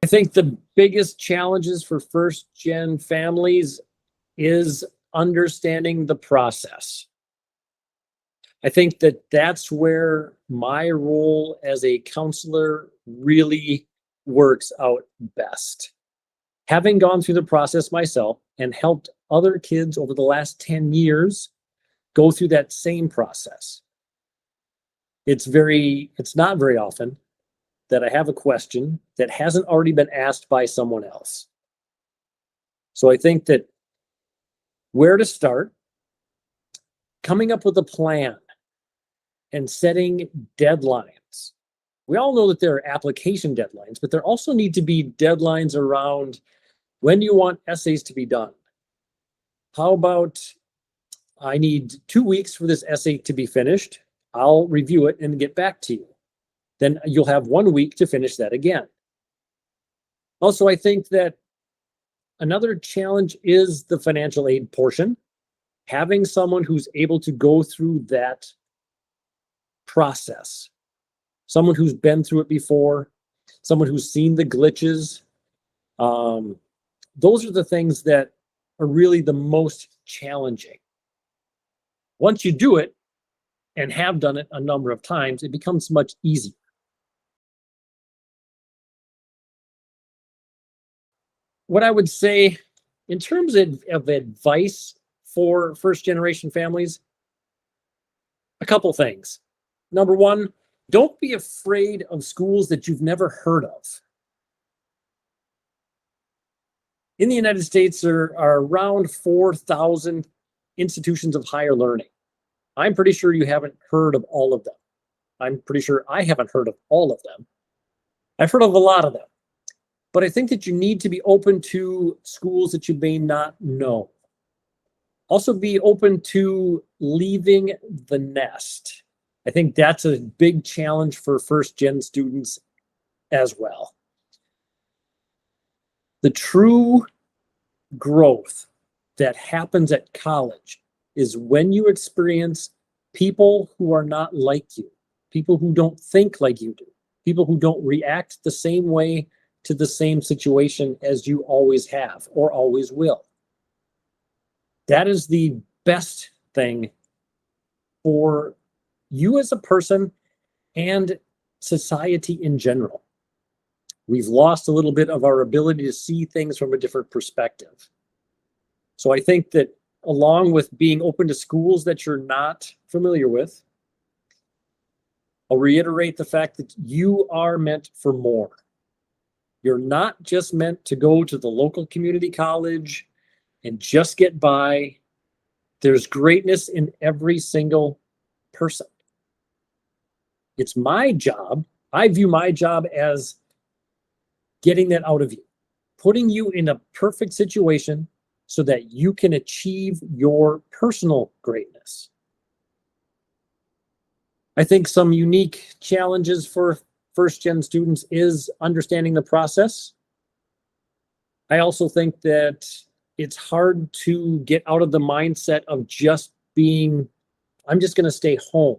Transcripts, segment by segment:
think the biggest challenges for first gen families is understanding the process. I think that that's where my role as a counselor really works out best. Having gone through the process myself and helped other kids over the last 10 years go through that same process. It's not very often that I have a question that hasn't already been asked by someone else. So I think that where to start, coming up with a plan and setting deadlines. We all know that there are application deadlines, but there also need to be deadlines around when you want essays to be done. How about I need 2 weeks for this essay to be finished. I'll review it and get back to you. Then you'll have 1 week to finish that again. Also, I think that another challenge is the financial aid portion. Having someone who's able to go through that process, someone who's been through it before, someone who's seen the glitches. Those are the things that are really the most challenging. Once you do it and have done it a number of times, it becomes much easier. What I would say in terms of advice for first generation families, a couple things. Number one, don't be afraid of schools that you've never heard of. In the United States, there are around 4,000 institutions of higher learning. I'm pretty sure you haven't heard of all of them. I'm pretty sure I haven't heard of all of them. I've heard of a lot of them. But I think that you need to be open to schools that you may not know. Also be open to leaving the nest. I think that's a big challenge for first gen students as well. The true growth that happens at college is when you experience people who are not like you, people who don't think like you do, people who don't react the same way to the same situation as you always have or always will. That is the best thing for you as a person and society in general. We've lost a little bit of our ability to see things from a different perspective. So I think that along with being open to schools that you're not familiar with, I'll reiterate the fact that you are meant for more. You're not just meant to go to the local community college and just get by. There's greatness in every single person. It's my job. I view my job as getting that out of you, putting you in a perfect situation so that you can achieve your personal greatness. I think some unique challenges for first gen students is understanding the process. I also think that it's hard to get out of the mindset of just being, I'm just going to stay home.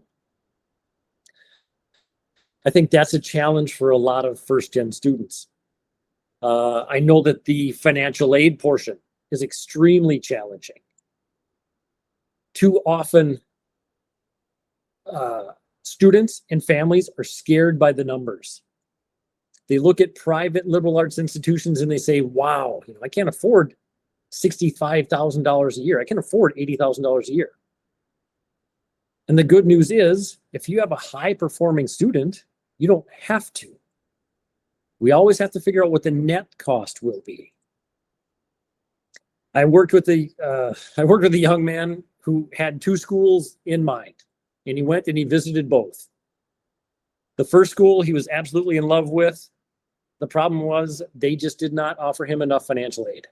I think that's a challenge for a lot of first gen students. I know that the financial aid portion is extremely challenging. Too often, students and families are scared by the numbers. They look at private liberal arts institutions and they say, wow, I can't afford $65,000 a year. I can afford $80,000 a year. And the good news is, if you have a high-performing student, you don't have to. We always have to figure out what the net cost will be. I worked with a young man who had two schools in mind, and he went and he visited both. The first school he was absolutely in love with. The problem was they just did not offer him enough financial aid.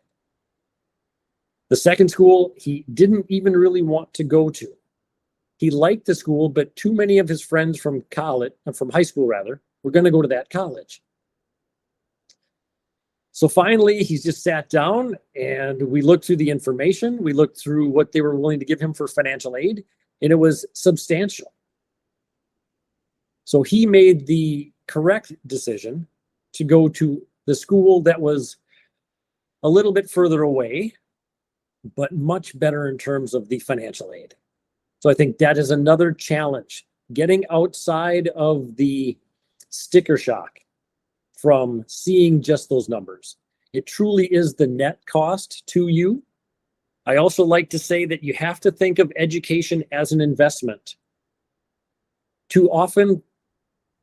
The second school he didn't even really want to go to. He liked the school, but too many of his friends from high school rather, were going to go to that college. So finally, he's just sat down and we looked through the information. We looked through what they were willing to give him for financial aid, and it was substantial. So he made the correct decision to go to the school that was a little bit further away, but much better in terms of the financial aid. So I think that is another challenge, getting outside of the sticker shock from seeing just those numbers. It truly is the net cost to you. I also like to say that you have to think of education as an investment. Too often,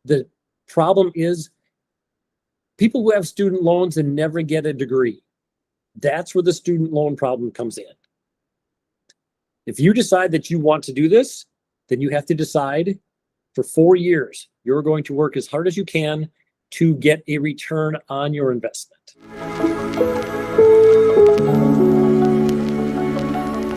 the problem is people who have student loans and never get a degree. That's where the student loan problem comes in. If you decide that you want to do this, then you have to decide for 4 years, you're going to work as hard as you can to get a return on your investment.